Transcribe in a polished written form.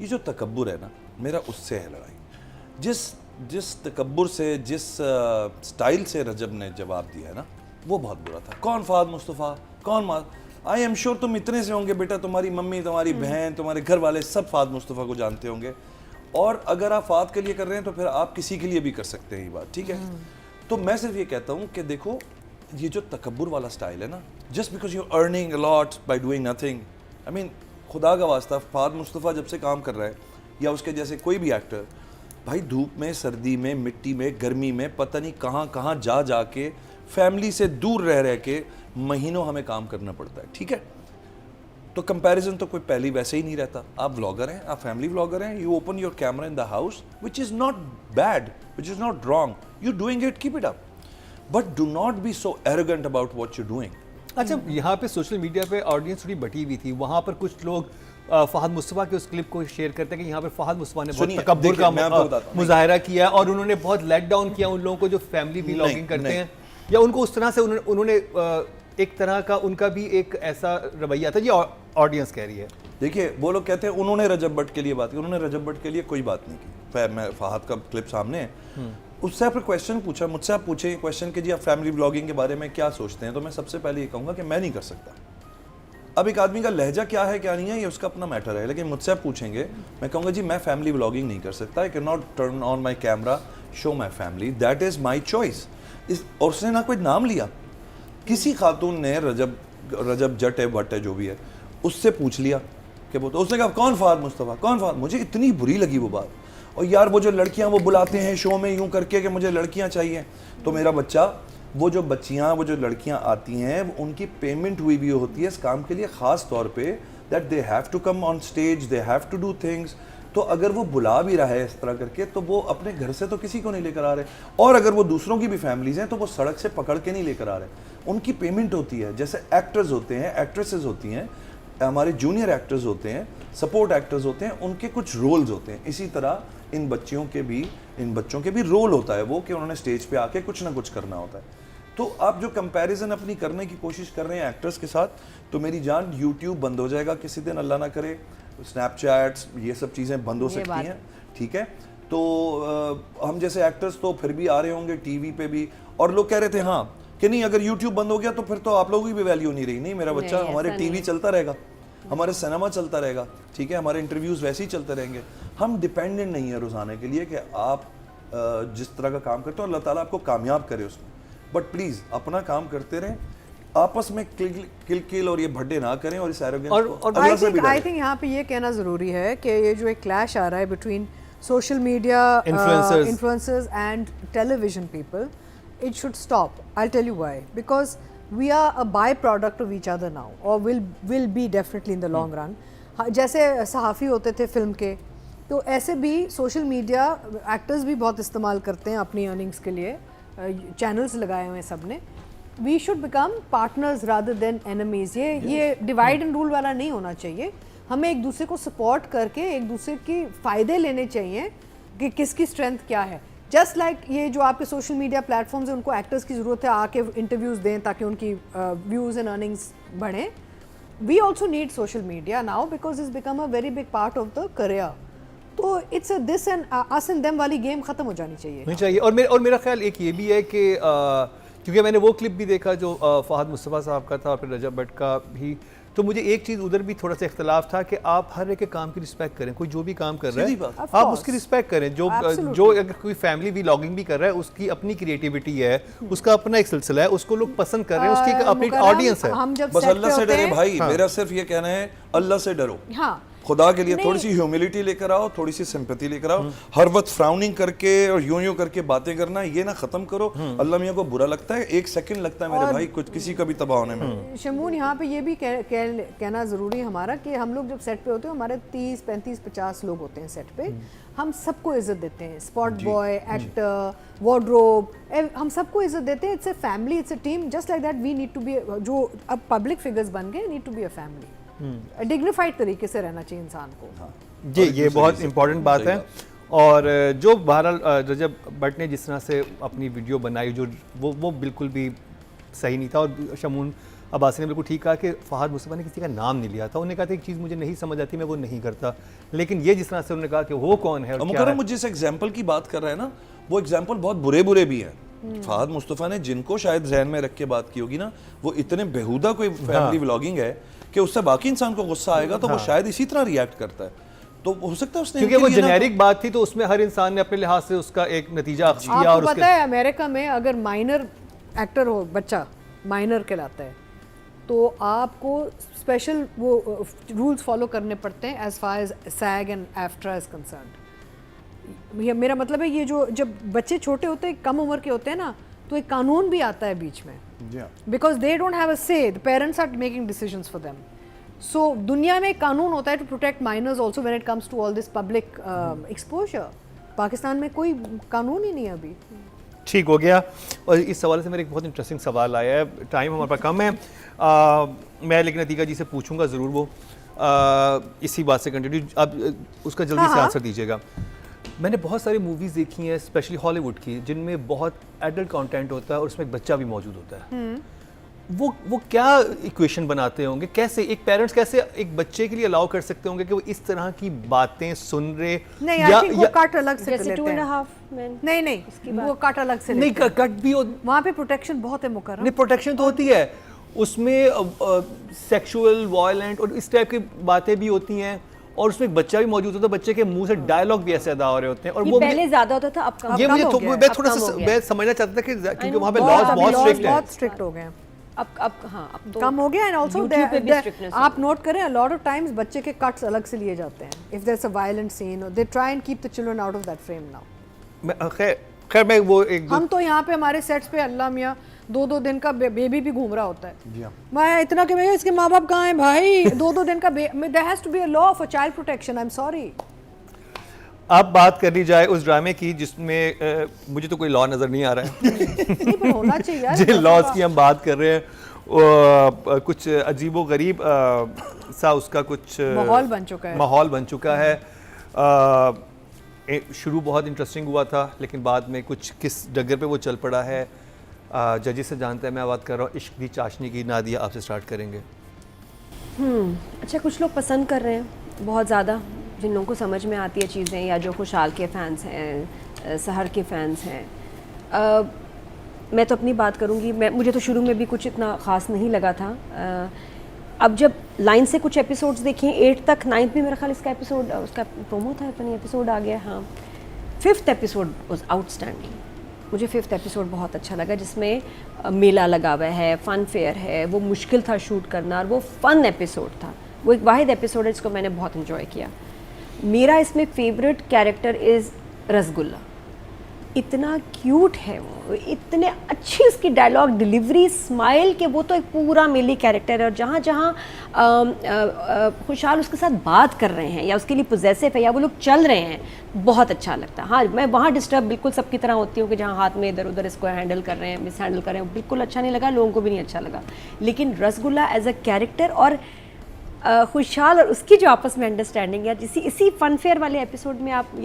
ये जो तकब्बुर है ना, मेरा उससे है लड़ाई। जिस तकब्बुर से, जिस स्टाइल से रजब ने जवाब दिया है ना, वो बहुत बुरा था। कौन फहद मुस्तफ़ा, कौन आई एम श्योर तुम इतने से होंगे बेटा, तुम्हारी मम्मी, तुम्हारी बहन, तुम्हारे घर वाले सब फहद मुस्तफ़ा को जानते होंगे। और अगर आप फहद के लिए कर रहे हैं तो फिर आप किसी के लिए भी कर सकते हैं ये बात, ठीक है। तो मैं सिर्फ ये कहता हूँ कि देखो, ये जो तकब्बुर वाला स्टाइल है ना, just because you earning a lot by doing nothing, I mean खुदा का वास्ता, फहद मुस्तफ़ा जब से काम कर रहा है या उसके जैसे कोई भी एक्टर, भाई धूप में, सर्दी में, मिट्टी में, गर्मी में, पता नहीं कहाँ कहाँ जा के, फैमिली से दूर रह के महीनों हमें काम करना पड़ता है, ठीक है। तो कंपैरिजन तो कोई पहली वैसे ही नहीं रहता। आप व्लॉगर हैं, आप फैमिली व्लॉगर हैं, you open your camera in the house, which is not bad, which is not wrong, you doing it, keep it up, but do not be so arrogant about what you doing. अच्छा, यहाँ पे social media पे audience थोड़ी बटी हुई थी, वहाँ पर कुछ लोग फहद मुस्तफ़ा के उस क्लिप को शेयर करते हैं कि यहाँ पे फहद मुस्तफ़ा ने बहुत तकब्बुर का मुजाहिरा किया और उन्होंने बहुत लेट डाउन किया उन लोगों को जो फैमिली व्लॉगिंग करते हैं, या उनको उस तरह से उन्होंने एक तरह का उनका भी एक ऐसा रवैया था, ये ऑडियंस कह रही है। देखिए, वो लोग कहते हैं उन्होंने रजब भट्ट के लिए बात की, उन्होंने रजब भट्ट के लिए कोई बात नहीं की। मैं फहद का क्लिप सामने है, उससे आपने क्वेश्चन पूछा, मुझसे आप पूछे क्वेश्चन कि जी आप फैमिली व्लॉगिंग के बारे में क्या सोचते हैं, तो मैं सबसे पहले ये कहूँगा कि मैं नहीं कर सकता। अब एक आदमी का लहजा क्या है क्या नहीं है ये उसका अपना मैटर है, लेकिन मुझसे आप पूछेंगे, मैं कहूँगा जी मैं फैमिली व्लॉगिंग नहीं कर सकता, I can not turn on my camera, show my family, that is my choice. और उसने ना कोई नाम लिया, किसी खातून ने रजब जट है, भट्ट है, जो भी है, उससे पूछ लिया कि वो, तो उसने कहा कौन फहद मुस्तफ़ा, कौन फहद। मुझे इतनी बुरी लगी वो बात। और यार वो जो लड़कियां वो बुलाते हैं शो में यूं करके कि मुझे लड़कियां चाहिए, तो मेरा बच्चा, वो जो लड़कियां आती हैं उनकी पेमेंट हुई भी होती है इस काम के लिए, ख़ास तौर पे that they have to come on stage, they have to do things. तो अगर वो बुला भी रहा है इस तरह करके, तो वो अपने घर से तो किसी को नहीं लेकर आ रहे, और अगर वो दूसरों की भी फैमिलीज हैं तो वो सड़क से पकड़ के नहीं लेकर आ रहे, उनकी पेमेंट होती है। जैसे एक्टर्स होते हैं, एक्ट्रेसेस होती हैं, हमारे जूनियर एक्टर्स होते हैं, सपोर्ट एक्टर्स होते हैं, उनके कुछ रोल्स होते हैं। इसी तरह इन बच्चों के भी रोल होता है वो, कि उन्होंने स्टेज पे आके कुछ ना कुछ करना होता है। तो आप जो कंपैरिजन अपनी करने की कोशिश कर रहे हैं एक्टर्स के साथ, तो मेरी जान यूट्यूब बंद हो जाएगा किसी दिन, अल्लाह ना करे, स्नैपचैट्स, ये सब चीज़ें बंद हो सकती हैं, ठीक है। तो हम जैसे एक्टर्स तो फिर भी आ रहे होंगे टीवी पे भी, और लोग कह रहे थे हाँ कि नहीं अगर यूट्यूब बंद हो गया तो फिर तो आप लोगों की भी वैल्यू नहीं रही। नहीं मेरा बच्चा, हमारे टीवी चलता रहेगा, हमारे सिनेमा चलता रहेगा, ठीक है, हमारे इंटरव्यूज़ वैसे ही चलते रहेंगे। हम डिपेंडेंट नहीं है रोज़ाना के लिए कि आप जिस तरह का काम करते हो, अल्लाह ताला आपको कामयाब करे उसमें, बट प्लीज़ अपना काम करते रहें, आपस में किल और ये भड्डे ना करें, और इस एरोगेंस को अल्लाह से भी डरें। आई थिंक यहाँ पे ये कहना ज़रूरी है कि ये जो एक क्लैश आ रहा है between social media influencers and television people, it should stop. I'll tell you why. Because we are a byproduct of each other now, or will be definitely in the long run. जैसे सहाफ़ी होते थे film के, तो ऐसे भी social media actors भी बहुत इस्तेमाल करते हैं अपनी अर्निंग्स के लिए, चैनल्स लगाए हुए हैं सब ने। We should become partners rather than enemies. ये डिवाइड एंड रूल वाला नहीं होना चाहिए। हमें एक दूसरे को सपोर्ट करके एक दूसरे के फ़ायदे लेने चाहिए कि किसकी स्ट्रेंथ क्या है। जस्ट लाइक ये जो आपके सोशल मीडिया प्लेटफॉर्म्स हैं, उनको एक्टर्स की ज़रूरत है आके इंटरव्यूज़ दें ताकि उनकी व्यूज़ एंड अर्निंग्स बढ़ें। We also need social media now because it's become a very big part of the career. तो it's a this and us and them वाली गेम ख़त्म हो जानी चाहिए। और मेरा ख्याल एक ये भी है कि क्योंकि मैंने वो क्लिप भी देखा जो फहद मुस्तफ़ा साहब का था और फिर रजब भट्ट का भी, तो मुझे एक चीज़ उधर भी थोड़ा सा इख्तलाफ था कि आप हर एक के काम की रिस्पेक्ट करें। कोई जो भी काम कर रहा है आप उसकी रिस्पेक्ट करें। जो अगर कोई फैमिली व्लॉगिंग भी कर रहा है, उसकी अपनी क्रिएटिविटी है, उसका अपना एक सिलसिला है, उसको लोग पसंद कर रहे हैं, उसकी अपनी ऑडियंस है। बस अल्लाह से डरे भाई, मेरा सिर्फ ये कहना है, अल्लाह से डरो। हाँ, खुदा के लिए थोड़ी सी ह्यूमिलिटी लेकर आओ, थोड़ी सी सिंपैथी लेकर आओ। हर वक्त फ्राउनिंग करके और यूं करके बातें करना, ये ना खत्म करो। अल्लाह मियां को बुरा लगता है, एक सेकंड लगता है मेरे भाई कुछ किसी का भी तबाह होने में। शमून, यहाँ पे ये भी कहना ज़रूरी है हमारा कि हम लोग जब सेट पे होते हैं, हमारे 30, 35, 50 लोग होते हैं सेट पे, हम सबको इज्जत देते हैं। स्पॉट बॉय, एक्टर, वार्डरोब, हम सबको इज्जत देते हैं। It's a family, it's a team. Just like that we need to be, जो अब पब्लिक फिगर्स बन गए, need to be a family. Dignified तरीके से रहना चाहिए इंसान को। हाँ। जी, ये बहुत इंपॉर्टेंट बात है। और जो बहरहाल रजब भट्ट ने जिस तरह से अपनी वीडियो बनाई, जो वो बिल्कुल भी सही नहीं था। और शमून अब्बासी ने बिल्कुल ठीक कहा कि फ़हाद मुस्तफ़ा ने किसी का नाम नहीं लिया था, उन्होंने कहा था एक चीज़ मुझे नहीं समझ आती, मैं वो नहीं करता, लेकिन ये जिस तरह से उन्होंने कहा कि वो कौन है और क्या मुकर्रम है। मुझे जिस एग्जाम्पल की बात कर रहे हैं ना, वो एग्जाम्पल बहुत बुरे बुरे भी हैं। फ़हाद मुस्तफ़ा ने जिनको शायद जहन में रख के बात की होगी ना, वो इतने बेहुदा कोई फैमिली व्लॉगिंग है कि उससे बाकी इंसान को गुस्सा आएगा तो वो शायद इसी तरह रिएक्ट करता है। तो हो सकता है उसने क्योंकि वो जेनेरिक बात थी तो उसमें हर इंसान ने अपने लिहाज से उसका एक नतीजा अख्ज़ किया। और आपको पता है अमेरिका में अगर माइनर एक्टर हो, बच्चा माइनर कहलाता है, तो आपको स्पेशल वो रूल्स फॉलो करने पड़ते हैं as far as SAG and AFTRA is concerned. मेरा मतलब है ये जो जब बच्चे छोटे होते हैं, कम उम्र के होते हैं ना, तो एक कानून भी आता है बीच में, because they don't have a say, the parents are making decisions for them. So दुनिया में एक कानून होता है to protect minors also when it comes to all this public exposure. Pakistan में कोई कानून ही नहीं है अभी। ठीक हो गया। और इस सवाल से मेरे एक बहुत इंटरेस्टिंग सवाल आया है, टाइम हमारे पास कम है, मैं लेकिन अतीका जी से पूछूंगा ज़रूर, वो इसी बात से कंटिन्यू, अब उसका जल्दी से आंसर दीजिएगा। मैंने बहुत सारी मूवीज़ देखी हैं स्पेशली हॉलीवुड की जिनमें बहुत एडल्ट कंटेंट होता है और उसमें एक बच्चा भी मौजूद होता है। वो क्या इक्वेशन बनाते होंगे, कैसे एक पेरेंट्स कैसे एक बच्चे के लिए अलाउ कर सकते होंगे कि वो इस तरह की बातें सुन रहे, नहीं, आई थिंक वो कट अलग से जैसे लेते 2.5 हैं। नहीं वो कट अलग से नहीं, लेते हैं। कट भी वहाँ पे प्रोटेक्शन बहुत है मुकर्रम। नहीं, प्रोटेक्शन तो होती है उसमें, सेक्सुअल वायलेंट और इस टाइप की बातें भी होती हैं, और उसमें एक बच्चा भी मौजूद होता है, बच्चे के मुंह से डायलॉग भी ऐसे अदा हो रहे होते हैं। और ये वो पहले ज्यादा होता था, अब कम ये मुझे हो गया है, मैं अब थोड़ा कम सा हो गया। मैं समझना चाहता था कि क्योंकि वहाँ पे बहुत लॉज अभी बहुत laws स्ट्रिक्ट है। बहुत स्ट्रिक्ट हो गए हैं। अब हाँ, अब तो कम हो गया। एंड ऑल्सो YouTube पे भी strictness हो आप नोट करें, लॉट ऑफ टाइम्स बच्चे के कट्स अलग से लिए जाते हैं if there is a violent scene, they try and keep the children out of that frame now. खैर मैं वो एक हम तो यहाँ पे हमारे सेट्स पे अल्लाह मियाँ 2-2 दिन का बेबी भी घूम रहा होता है। मैं इतना कि भैया इसके माँ बाप कहाँ हैं भाई, 2-2 दिन का there has to be a law for child protection. I am sorry. अब बात कर ली जाए उस ड्रामे की जिसमें मुझे तो कोई लॉ नज़र नहीं आ रहा है नहीं पर होना चाहिए यार। जिन लॉज की हम बात कर रहे हैं, कुछ अजीबो गरीब सा उसका कुछ माहौल बन चुका है। माहौल बन चुका है। शुरू बहुत इंटरेस्टिंग हुआ था लेकिन बाद में कुछ किस डगर पे वो चल पड़ा है, जजेस से जानते हैं। मैं बात कर रहा हूँ इश्क दी चाशनी की। नादिया आपसे स्टार्ट करेंगे। अच्छा, कुछ लोग पसंद कर रहे हैं बहुत ज़्यादा, जिन लोगों को समझ में आती है चीज़ें, या जो खुशहाल के फ़ैन्स हैं, सहर के फ़ैन्स हैं। मैं तो अपनी बात करूँगी, मुझे तो शुरू में भी कुछ इतना ख़ास नहीं लगा था। अब जब लाइन से कुछ एपिसोड्स देखे 8 तक, 9th में मेरा ख्याल इसका एपिसोड, उसका प्रोमो था, अपनी एपिसोड आ गया। हाँ, 5th एपिसोड वाज आउटस्टैंडिंग। मुझे 5th एपिसोड बहुत अच्छा लगा, जिसमें मेला लगा हुआ है, फ़न फेयर है, वो मुश्किल था शूट करना और वो फ़न एपिसोड था। वो एक वाहिद एपिसोड है जिसको मैंने बहुत इन्जॉय किया। मेरा इसमें फेवरेट कैरेक्टर इज़ रसगुल्ला। इतना क्यूट है वो, इतने अच्छी उसकी डायलॉग डिलीवरी, स्माइल के, वो तो एक पूरा मेली कैरेक्टर है। और जहाँ जहाँ खुशहाल उसके साथ बात कर रहे हैं या उसके लिए पोजेसिव है या वो लोग चल रहे हैं, बहुत अच्छा लगता है। हाँ, मैं वहाँ डिस्टर्ब बिल्कुल सबकी तरह होती हूँ कि जहाँ हाथ में इधर उधर इसको हैंडल कर रहे हैं, मिस हैंडल कर रहे हैं, बिल्कुल अच्छा नहीं लगा, लोगों को भी नहीं अच्छा लगा। लेकिन रसगुल्ला एज अ कैरेक्टर और खुशहाल और उसकी जो आपस में अंडरस्टैंडिंग है, इसी फन फेयर वाले एपिसोड में आप, या